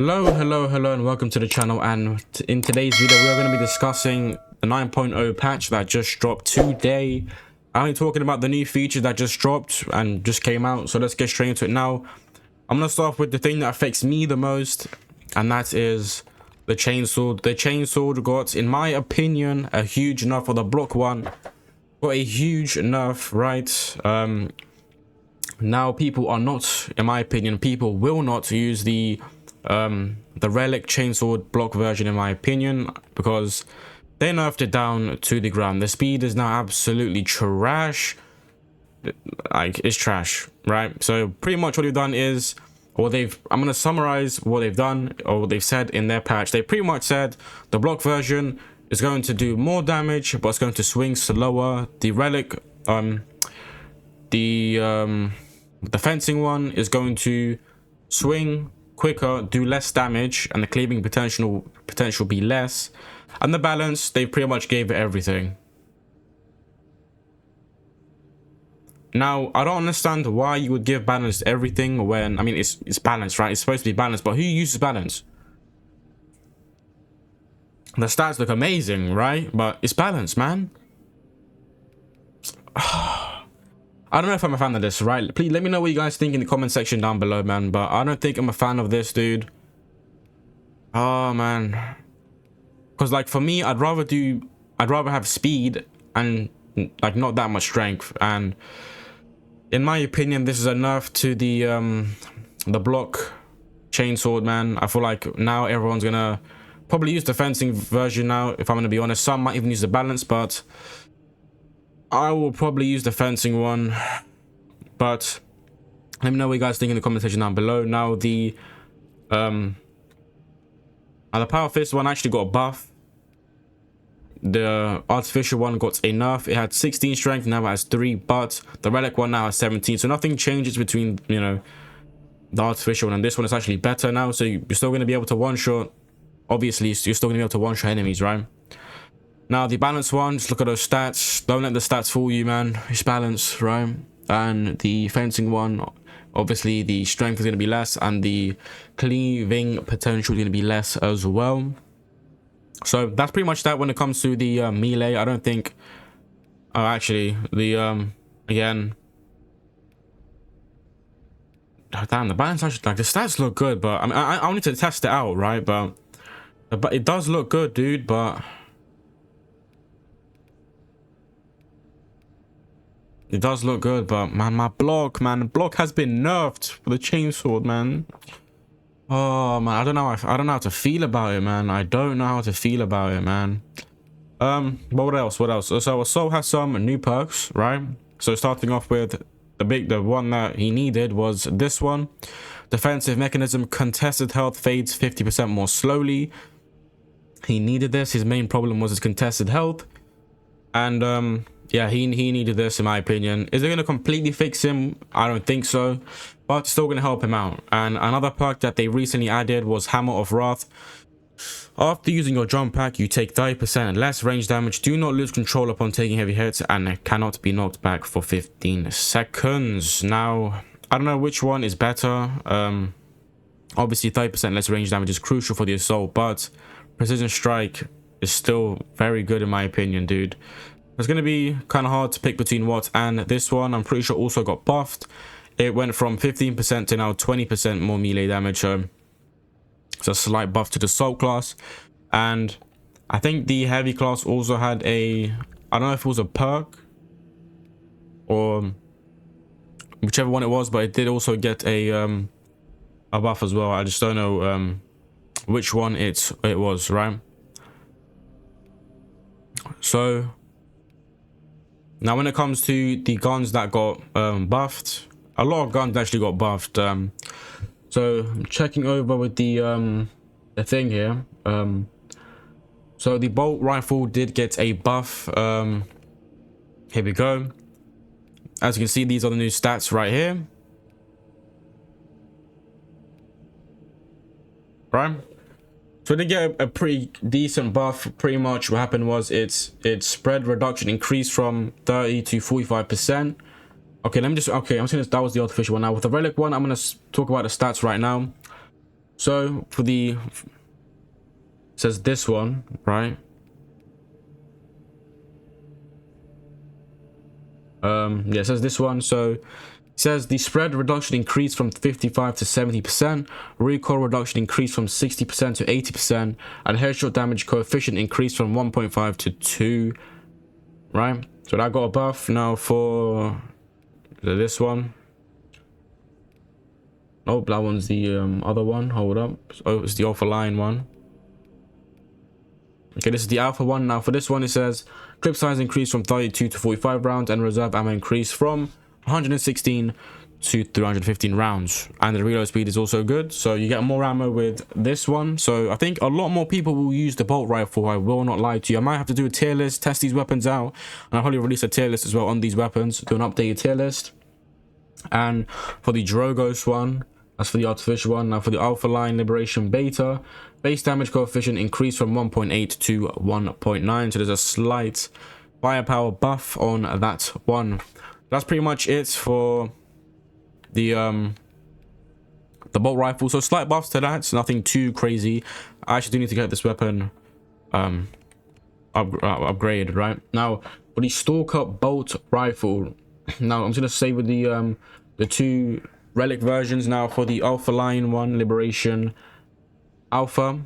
Hello, and welcome to the channel. And in today's video, we are going to be discussing the 9.0 patch that just dropped today. I'm only talking about the new features that just dropped and just came out. So let's get straight into it now. I'm going to start off with the thing that affects me the most, and that is the chainsword. The chainsword got, in my opinion, a huge nerf for the block one. Got a huge nerf, right? Now people are not, in my opinion, people will not use the relic chainsword block version, in my opinion, because they nerfed it down to the ground. The speed is now absolutely trash. Like, it's trash, right? So pretty much what they've done is, I'm going to summarize what they've done, or what they've said in their patch. They pretty much said the block version is going to do more damage, but it's going to swing slower. The relic, the fencing one is going to swing quicker, do less damage, and the cleaving potential be less. And the balance, they pretty much gave it everything. Now, I don't understand why you would give balance to everything when, I mean, it's balanced, right? It's supposed to be balanced, but who uses balance? The stats look amazing, right? But it's balanced, man. I don't know if I'm a fan of this, right? Please let me know what you guys think in the comment section down below, man. But I don't think I'm a fan of this, dude. Oh, man. Because, like, for me, I'd rather have speed and, like, not that much strength. And in my opinion, this is a nerf to the block chainsword, man. I feel like now everyone's gonna probably use the fencing version now, if I'm gonna be honest. Some might even use the balance, but I will probably use the fencing one. But let me know what you guys think in the comment section down below. Now the power fist one actually got a buff. The artificial one got a nerf. It had 16 strength, now it has 3, but the relic one now has 17. So nothing changes between, you know, the artificial one and this one. Is actually better now. So you're still going to be able to one-shot. Obviously, you're still going to be able to one-shot enemies, right? Now, the balance one, just look at those stats. Don't let the stats fool you, man. It's balanced, right? And the fencing one, obviously, the strength is going to be less, and the cleaving potential is going to be less as well. So that's pretty much that when it comes to the melee. I don't think... Oh, actually, the, again... Oh, damn, the balance actually... Like, the stats look good, but... I mean, I need to test it out, right? But it does look good, dude, but... It does look good, but man, the block has been nerfed for the chainsword, man. Oh man, I don't know how to feel about it, man. I don't know how to feel about it, man. But what else? So Assault has some new perks, right? So starting off with the one that he needed was this one. Defensive mechanism, contested health fades 50% more slowly. He needed this. His main problem was his contested health, and yeah, he needed this, in my opinion. Is it going to completely fix him? I don't think so, but it's still going to help him out. And another perk that they recently added was Hammer of Wrath. After using your jump pack, you take 30% less range damage, do not lose control upon taking heavy hits, and cannot be knocked back for 15 seconds. Now, I don't know which one is better. Obviously, 30% less range damage is crucial for the assault, but Precision Strike is still very good, in my opinion, dude. It's going to be kind of hard to pick between what and this one. I'm pretty sure also got buffed. It went from 15% to now 20% more melee damage. So it's a slight buff to the assault class. And I think the heavy class also had a... I don't know if it was a perk or whichever one it was, but it did also get a buff as well. I just don't know which one it was, right? So... Now, when it comes to the guns that got buffed, a lot of guns actually got buffed. So I'm checking over with the thing here. So the bolt rifle did get a buff. Here we go. As you can see, these are the new stats right here. Right. So they get a pretty decent buff. Pretty much what happened was its spread reduction increased from 30 to 45%. Okay, let me just... Okay, I'm saying that was the artificial one. Now with the relic one, I'm going to talk about the stats right now. So for the, says this one, right? Yeah, it says this one. So it says the spread reduction increased from 55 to 70%, recoil reduction increased from 60% to 80%, and headshot damage coefficient increased from 1.5 to 2, right? So that got a buff. Now for this one, oh, that one's the other one. Hold up. Oh, it's the Alpha Line one. Okay, this is the Alpha one. Now for this one, it says clip size increased from 32 to 45 rounds, and reserve ammo increased from 116 to 315 rounds, and the reload speed is also good, so you get more ammo with this one. So I think a lot more people will use the bolt rifle. I will not lie to you. I might have to do a tier list, test these weapons out, and I'll probably release a tier list as well on these weapons, do an updated tier list. And for the Drogos one, that's for the artificial one. Now for the Alpha Line Liberation Beta, base damage coefficient increased from 1.8 to 1.9, so there's a slight firepower buff on that one. That's pretty much it for the bolt rifle. So slight buffs to that, nothing too crazy. I actually do need to get this weapon upgraded, right? Now for the Stalker bolt rifle, now I'm just gonna say with the two relic versions. Now for the Alpha Line one, Liberation Alpha,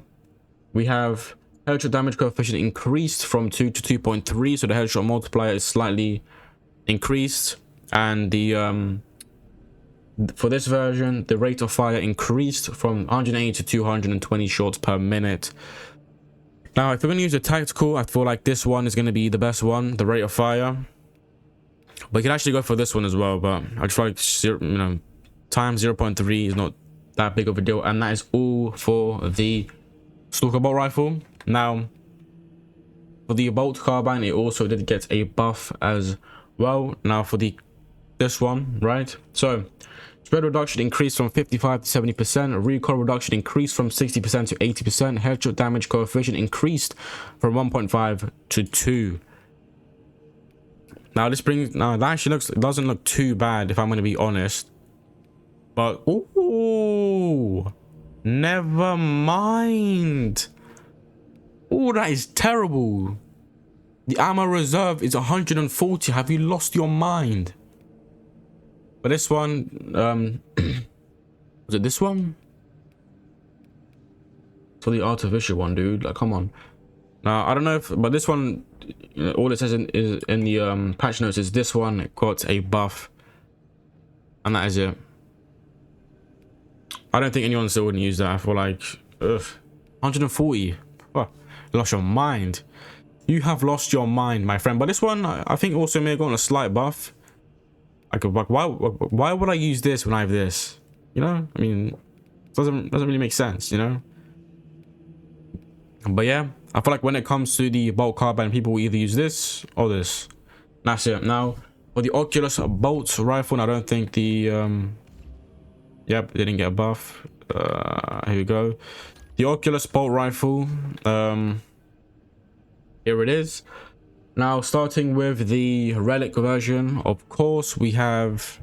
we have headshot damage coefficient increased from 2 to 2.3, so the headshot multiplier is slightly increased, and the for this version, the rate of fire increased from 180 to 220 shots per minute. Now if we're going to use a tactical, I feel like this one is going to be the best one, the rate of fire. But you can actually go for this one as well, but I just feel like, you know, times 0.3 is not that big of a deal. And that is all for the Stalker bolt rifle. Now for the bolt carbine, it also did get a buff as well. Now for this one, right? So spread reduction increased from 55 to 70%, recoil reduction increased from 60% to 80%, headshot damage coefficient increased from 1.5 to 2. Now that actually doesn't look too bad, if I'm going to be honest. But ooh, never mind. Oh, that is terrible. The ammo reserve is 140. Have you lost your mind? But this one, was it this one? For the artificial one, dude. Like, come on. Now I don't know if, but this one, you know, all it says is in the patch notes is this one got a buff, and that is it. I don't think anyone still wouldn't use that. I feel like, ugh, 140. Oh, lost your mind. You have lost your mind, my friend. But this one, I think also may have gotten a slight buff. I could, like, why would I use this when I have this? You know, I mean, it doesn't really make sense, you know. But yeah, I feel like when it comes to the bolt carbine, people will either use this or this. That's it. Now for the Oculus bolt rifle, I don't think the yep, they didn't get a buff. Here we go. The Oculus bolt rifle. Here it is. Now starting with the relic version, of course we have,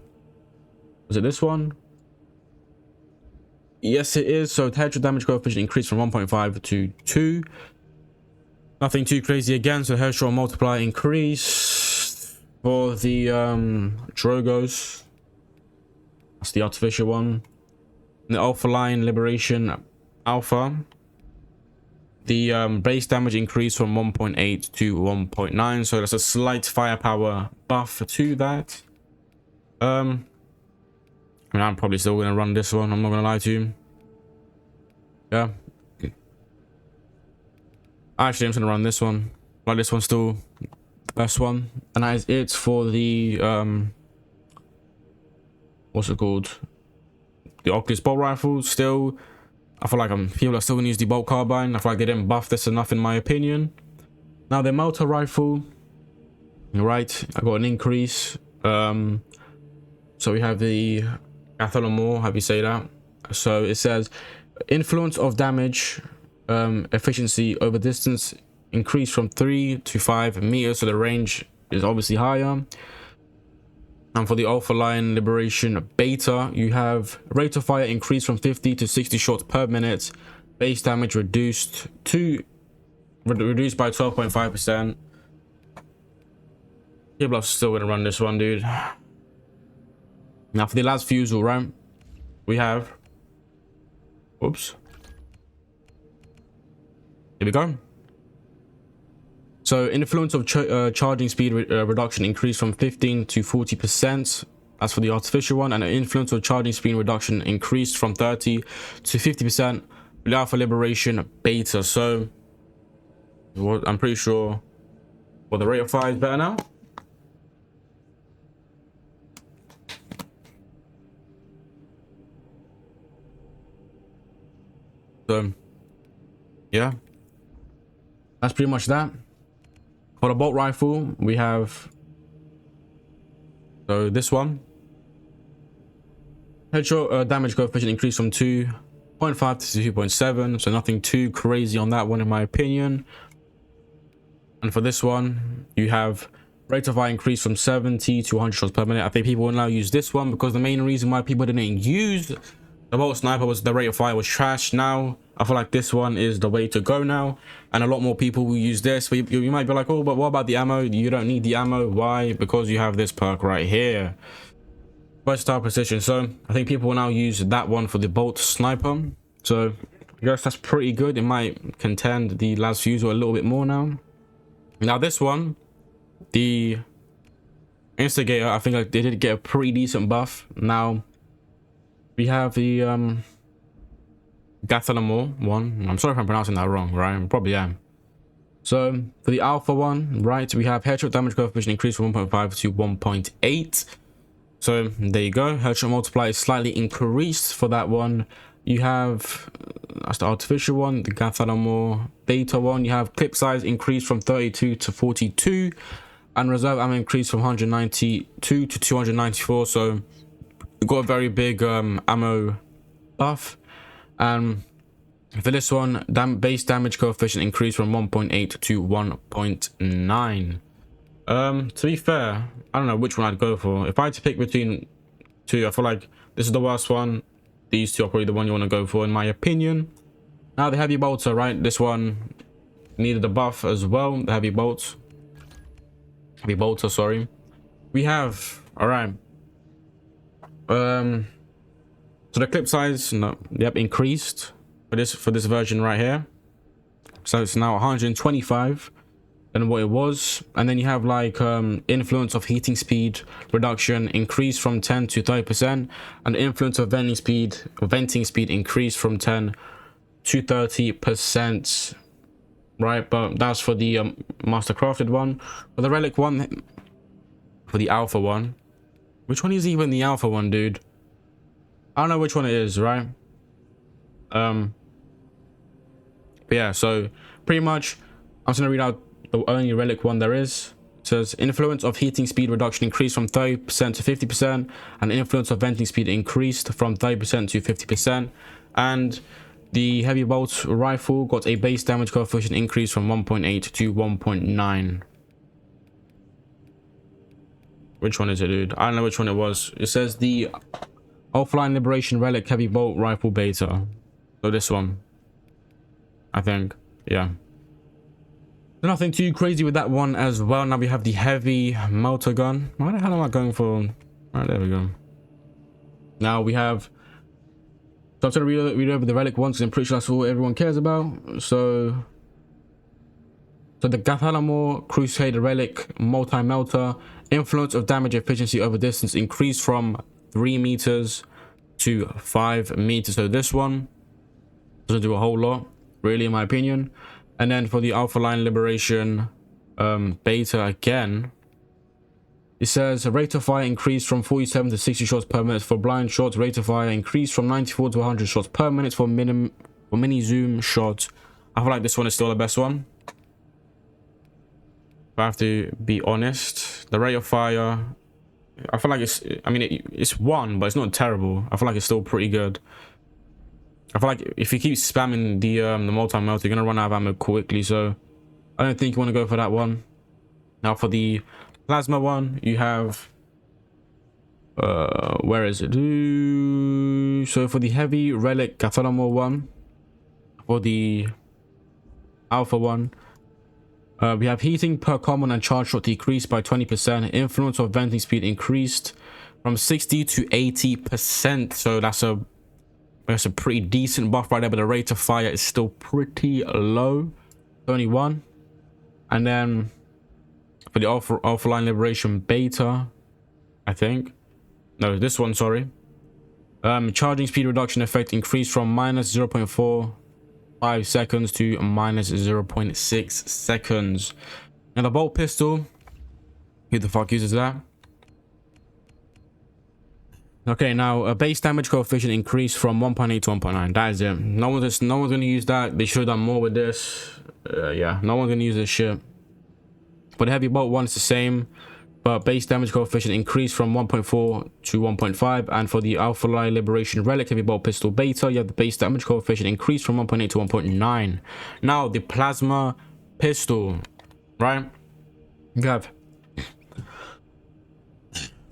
was it this one? Yes, it is. So headshot damage coefficient increased from 1.5 to 2. Nothing too crazy again. So headshot multiplier increased for the Drogos. That's the artificial one. The Alpha Line Liberation Alpha, the base damage increased from 1.8 to 1.9, so that's a slight firepower buff to that. I mean, I'm probably still gonna run this one, I'm not gonna lie to you. Yeah, actually I'm just gonna run this one. Like, this one's still the best one, and that is it for the what's it called, the Oculus bolt rifle. Still, I feel like people are still gonna use the bolt carbine. I feel like they didn't buff this enough in my opinion. Now the motor rifle, right, I got an increase. So we have the Athelomore, how do you say that? So it says influence of damage efficiency over distance increased from 3 to 5 meters, so the range is obviously higher. And for the Alpha Line Liberation Beta, you have rate of fire increased from 50 to 60 shots per minute, base damage reduced by 12.5%. People are still gonna run this one, dude. Now for the last fusel, right? We have, oops, here we go. So influence of charging speed reduction increased from 15 to 40%. As for the artificial one, and the influence of charging speed reduction increased from 30 to 50% for the Alpha Liberation Beta. So I'm pretty sure, well, the rate of fire is better now. So yeah, that's pretty much that. For the bolt rifle, we have, so this one, headshot damage coefficient increased from 2.5 to 2.7, so nothing too crazy on that one in my opinion. And for this one, you have rate of fire increase from 70 to 100 shots per minute. I think people will now use this one because the main reason why people didn't use the bolt sniper was the rate of fire was trash. Now I feel like this one is the way to go now, and a lot more people will use this. But you might be like, oh, but what about the ammo? You don't need the ammo. Why? Because you have this perk right here, versatile precision. So I think people will now use that one for the bolt sniper. So I guess that's pretty good. It might contend the last fusel a little bit more now. Now this one, the instigator, I think they did get a pretty decent buff. Now we have the Gathalamor one. I'm sorry if I'm pronouncing that wrong, right? I probably am. So for the alpha one, right, we have headshot damage coefficient increased from 1.5 to 1.8. So there you go. Headshot multiplier is slightly increased for that one. You have, that's the artificial one, the Gathalamor beta one. You have clip size increased from 32 to 42, and reserve ammo increased from 192 to 294. So we got a very big ammo buff. And for this one, base damage coefficient increased from 1.8 to 1.9. To be fair, I don't know which one I'd go for. If I had to pick between two, I feel like this is the worst one. These two are probably the one you want to go for, in my opinion. Now the heavy bolter, right? This one needed a buff as well. The heavy bolter, sorry. We have, all right. So the clip size, no, yep, increased for this version right here. So it's now 125 than what it was. And then you have like influence of heating speed reduction increased from 10 to 30%, and the influence of venting speed increased from 10 to 30%, right? But that's for the master crafted one. For the relic one, for the alpha one, which one is even the alpha one, dude? I don't know which one it is, right? But yeah, so pretty much I'm just gonna read out the only relic one there is. It says influence of heating speed reduction increased from 30% to 50%, and influence of venting speed increased from 30% to 50%. And the heavy bolt rifle got a base damage coefficient increase from 1.8 to 1.9. Which one is it, dude? I don't know which one it was. It says the Offline Liberation Relic Heavy Bolt Rifle Beta. So this one, I think. Yeah. Nothing too crazy with that one as well. Now we have the heavy motor gun. Why the hell am I going for? Right, there we go. Now we have, so I'm going to read over the relic ones because I'm pretty sure that's all everyone cares about. So the Gathalamor Crusader Relic Multi-Melter. Influence of damage efficiency over distance increased from 3 meters to 5 meters. So this one doesn't do a whole lot, really, in my opinion. And then for the Alpha Line Liberation Beta again, it says rate of fire increased from 47 to 60 shots per minute for blind shots. Rate of fire increased from 94 to 100 shots per minute for mini zoom shots. I feel like this one is still the best one, if I have to be honest. The rate of fire, I feel like it's one, but it's not terrible. I feel like it's still pretty good. I feel like if you keep spamming the multi-melt, you're gonna run out of ammo quickly. So I don't think you want to go for that one. Now for the plasma one, you have Where is it? So for the heavy relic Cathalamo one, for the alpha one, we have heating per common and charge shot decreased by 20%. Influence of venting speed increased from 60 to 80%. So that's a pretty decent buff right there, but the rate of fire is still pretty low, only 1. And then for the alpha line liberation beta, I think, no, this one, sorry, charging speed reduction effect increased from minus 0.45 seconds to minus 0.6 seconds. Now the bolt pistol, who the fuck uses that? Okay, now a base damage coefficient increased from 1.8 to 1.9. That is it. No one's gonna use that. They should have done more with this. Yeah, no one's gonna use this shit. For the heavy bolt one, it's the same, but base damage coefficient increased from 1.4 to 1.5. And for the Alpha Line Liberation Relic heavy bolt pistol beta, you have the base damage coefficient increased from 1.8 to 1.9. Now the plasma pistol, right? You have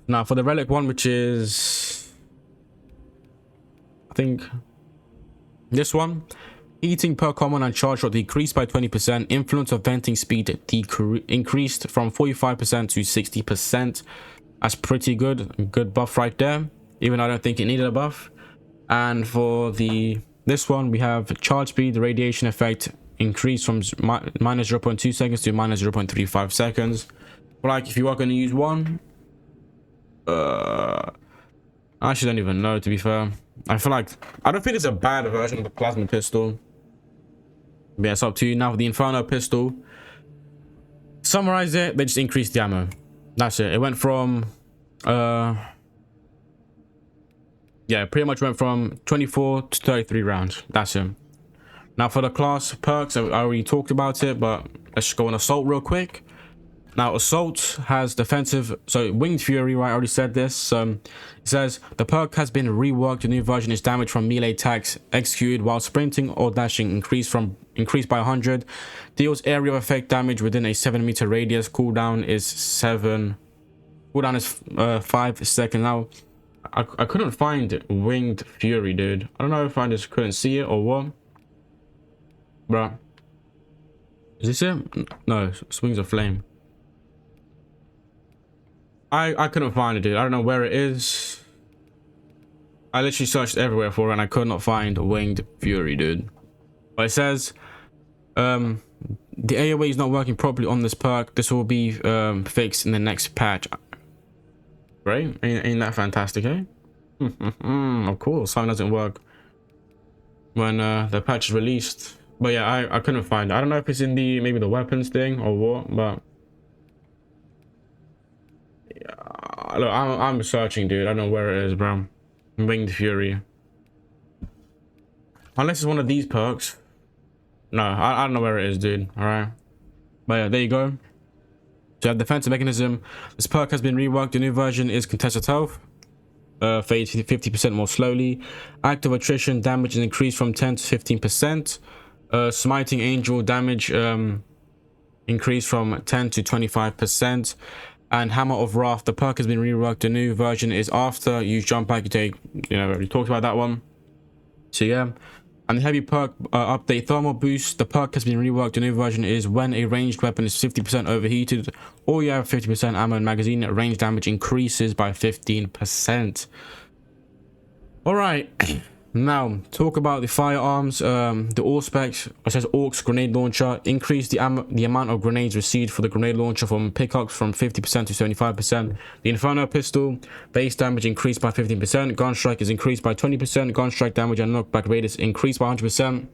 now for the relic one, which is, I think, this one. Heating per common and charge shot decreased by 20%. Influence of venting speed increased from 45% to 60%. That's pretty good. Good buff right there. Even though I don't think it needed a buff. And for this one, we have charge speed, the radiation effect increased from minus 0.2 seconds to minus 0.35 seconds. But like, if you are going to use one, I actually don't even know, to be fair. I feel like, I don't think it's a bad version of the plasma pistol. But yeah, it's up to you. Now for the Inferno pistol, summarize it, they just increased the ammo. That's it. It went from yeah, pretty much went from 24 to 33 rounds. That's it. Now for the class perks, I already talked about it, but let's just go on assault real quick. Now assault has defensive, so Winged Fury, right? I already said this. It says the perk has been reworked. The new version is damage from melee attacks executed while sprinting or dashing increased by 100. Deals area effect damage within a 7-meter radius. Cooldown is 5 seconds. Now I couldn't find Winged Fury, dude. I don't know if I just couldn't see it or what, bruh. Is this it? No, it's Wings of Flame. I couldn't find it, dude. I don't know where it is. I literally searched everywhere for it and I could not find Winged Fury, dude. But it says the AoE is not working properly on this perk. This will be fixed in the next patch. Right? Ain't that fantastic, eh? Of course, something doesn't work when the patch is released. But yeah, I couldn't find it. I don't know if it's in maybe the weapons thing or what, but look, I'm searching, dude. I don't know where it is, bro. Winged Fury. Unless it's one of these perks. No, I don't know where it is, dude. Alright. But yeah, there you go. So you have defensive mechanism. This perk has been reworked. The new version is contested health. Fades 50% more slowly. Active attrition damage is increased from 10 to 15%. Smiting angel damage increased from 10 to 25%. And Hammer of Wrath, the perk has been reworked. The new version is after you jump back, you take, we talked about that one. So yeah. And the heavy perk update, Thermal Boost, the perk has been reworked. The new version is when a ranged weapon is 50% overheated or you have 50% ammo and magazine, range damage increases by 15%. Alright. Now, talk about the firearms, the all specs. It says Orcs grenade launcher. Increase the amount of grenades received for the grenade launcher from pickups from 50% to 75%. The Inferno pistol, base damage increased by 15%. Gun strike is increased by 20%. Gun strike damage and knockback radius increased by 100%.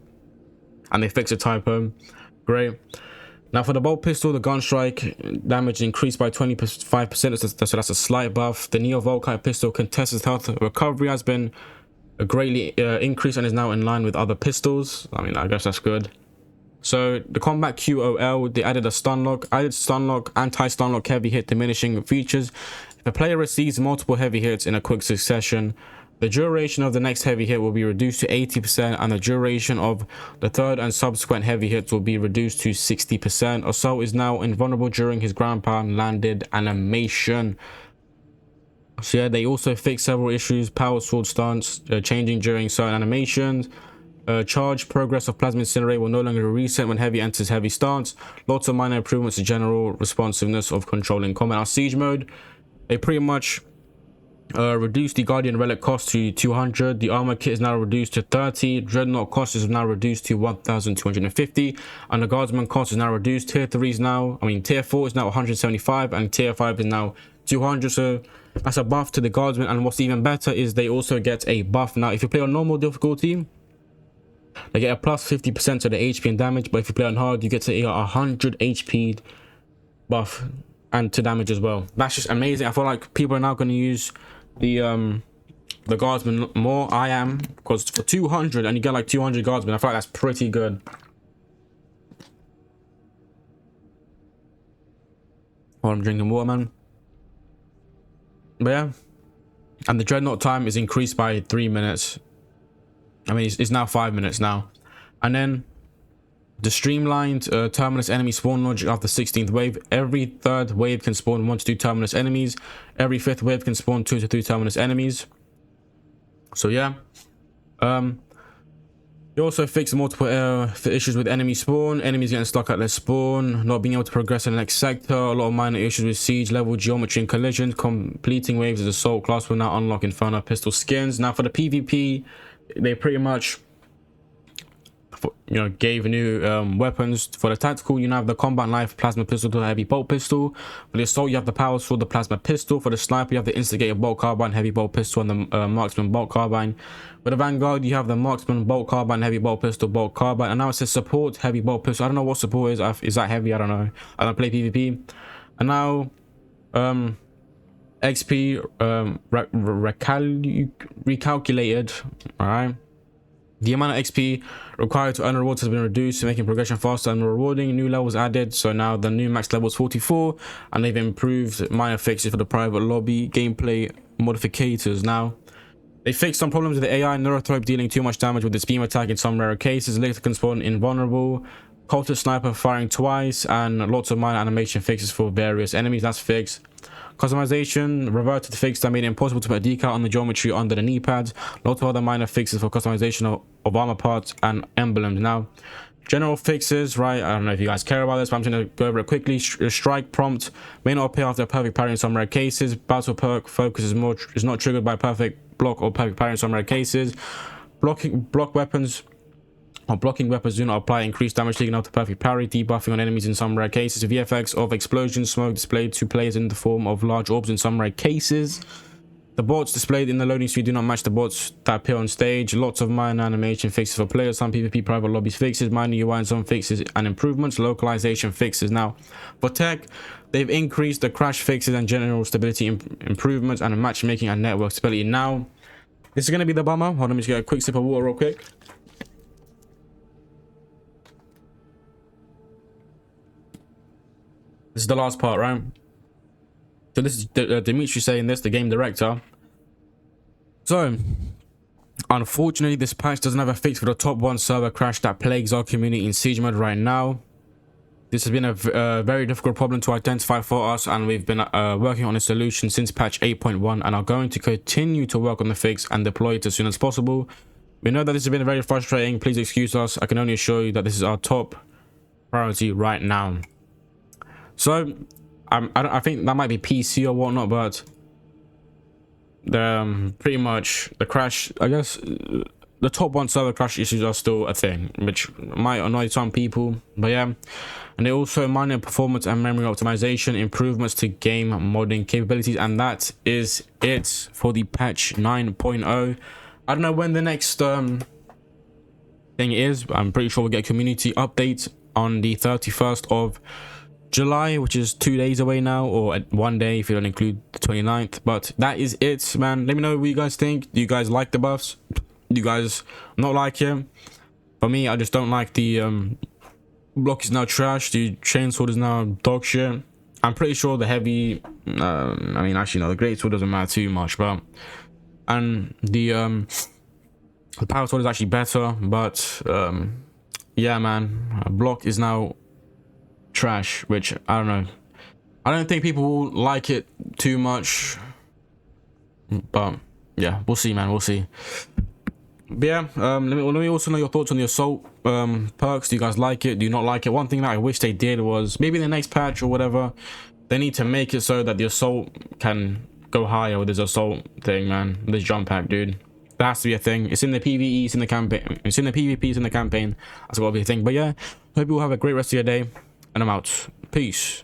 And they fixed a typo. Great. Now for the bolt pistol, the gun strike damage increased by 25%. So that's a slight buff. The Neo Volkite pistol contested health recovery has been greatly increased and is now in line with other pistols. I mean, I guess that's good. So the combat QOL, they added a stun lock, anti-stun lock heavy hit diminishing features. If a player receives multiple heavy hits in a quick succession, the duration of the next heavy hit will be reduced to 80% and the duration of the third and subsequent heavy hits will be reduced to 60%. Assault is now invulnerable during his ground pound landed animation. So yeah, they also fixed several issues. Power sword stance changing during certain animations. Charge progress of plasma incinerate will no longer reset when heavy enters heavy stance. Lots of minor improvements to general responsiveness of controlling combat. Now siege mode, they pretty much reduced the guardian relic cost to 200. The armor kit is now reduced to 30. Dreadnought cost is now reduced to 1250, and the guardsman cost is now reduced. Tier 3 is now, tier 4 is now 175, and tier 5 is now 200. So that's a buff to the guardsman. And what's even better is they also get a buff now. If you play on normal difficulty, they get a plus 50% to the HP and damage, but if you play on hard, you get to a 100 HP buff and to damage as well. That's just amazing. I feel like people are now going to use the guardsman more. I am, because for 200 and you get like 200 guardsmen, I feel like that's pretty good. While I'm drinking water, man. But yeah, and the dreadnought time is increased by 3 minutes. It's now 5 minutes now. And then the streamlined terminus enemy spawn logic after 16th wave. Every 3rd wave can spawn 1 to 2 terminus enemies. Every 5th wave can spawn 2 to 3 terminus enemies. So yeah, you also fixed multiple issues with enemy spawn. Enemies getting stuck at their spawn, not being able to progress in the next sector. A lot of minor issues with siege level, geometry, and collisions. Completing waves as assault class will now unlock Inferno pistol skins. Now for the PvP, they pretty much gave new weapons. For the tactical, you now have the combat knife, plasma pistol to heavy bolt pistol. For the assault, you have the power sword, the plasma pistol. For the sniper, you have the instigator bolt carbine, heavy bolt pistol, and the marksman bolt carbine. For the vanguard, you have the marksman bolt carbine, heavy bolt pistol, bolt carbine. And now it says support heavy bolt pistol. I don't know what support is. Is that heavy? I don't know. I don't play PvP. And now XP recalculated. All right, the amount of XP required to earn rewards has been reduced, making progression faster and more rewarding. New levels added, so now the new max level is 44, and they've improved minor fixes for the private lobby gameplay modificators. Now they fixed some problems with the AI. Neurothrope dealing too much damage with its beam attack in some rare cases. Lictor can spawn invulnerable. Cultist sniper firing twice, and lots of minor animation fixes for various enemies. That's fixed. Customization reverted to fix that made it impossible to put a decal on the geometry under the knee pads. Lots of other minor fixes for customization of armor parts and emblems. Now, general fixes, right? I don't know if you guys care about this, but I'm just going to go over it quickly. Strike prompt may not appear after a perfect parry in some rare cases. Battle perk focus is not triggered by perfect block or perfect parry in some rare cases. Block weapons. Blocking weapons do not apply increased damage taken after perfect parry. Debuffing on enemies in some rare cases. VFX of explosion smoke displayed to players in the form of large orbs in some rare cases. The bots displayed in the loading screen do not match the bots that appear on stage. Lots of minor animation fixes for players. Some PvP private lobbies fixes. Minor UI and some fixes and improvements. Localization fixes. Now for tech, they've increased the crash fixes and general stability improvements and matchmaking and network stability. Now this is going to be the bummer. Hold on, let me just get a quick sip of water real quick. This is the last part, right? So this is Dimitri saying this, the game director. So, unfortunately, this patch doesn't have a fix for the top 1 server crash that plagues our community in siege mode right now. This has been a very difficult problem to identify for us, and we've been working on a solution since patch 8.1 and are going to continue to work on the fix and deploy it as soon as possible. We know that this has been very frustrating. Please excuse us. I can only assure you that this is our top priority right now. So I think that might be PC or whatnot, but pretty much the crash, I guess the top 1 server crash issues are still a thing, which might annoy some people, but yeah. And they also minor performance and memory optimization improvements to game modding capabilities, and that is it for the patch 9.0. I don't know when the next thing is. I'm pretty sure we'll get a community update on the 31st of July, which is 2 days away now, or 1 day if you don't include the 29th. But that is it, man. Let me know what you guys think. Do you guys like the buffs? Do you guys not like it? For me, I just don't like the block is now trash. The chainsword is now dog shit. I'm pretty sure the heavy actually no, the great sword doesn't matter too much, but and the power sword is actually better, but yeah, man, block is now trash, which I don't know. I don't think people will like it too much. But yeah, we'll see, man. We'll see. But yeah, let me also know your thoughts on the assault perks. Do you guys like it? Do you not like it? One thing that I wish they did was maybe the next patch or whatever, they need to make it so that the assault can go higher with this assault thing, man. This jump pack, dude. That has to be a thing. It's in the PvE, it's in the campaign, it's in the PvP, it's in the campaign. That's gotta be a thing. But yeah, hope you all have a great rest of your day, and I'm out. Peace.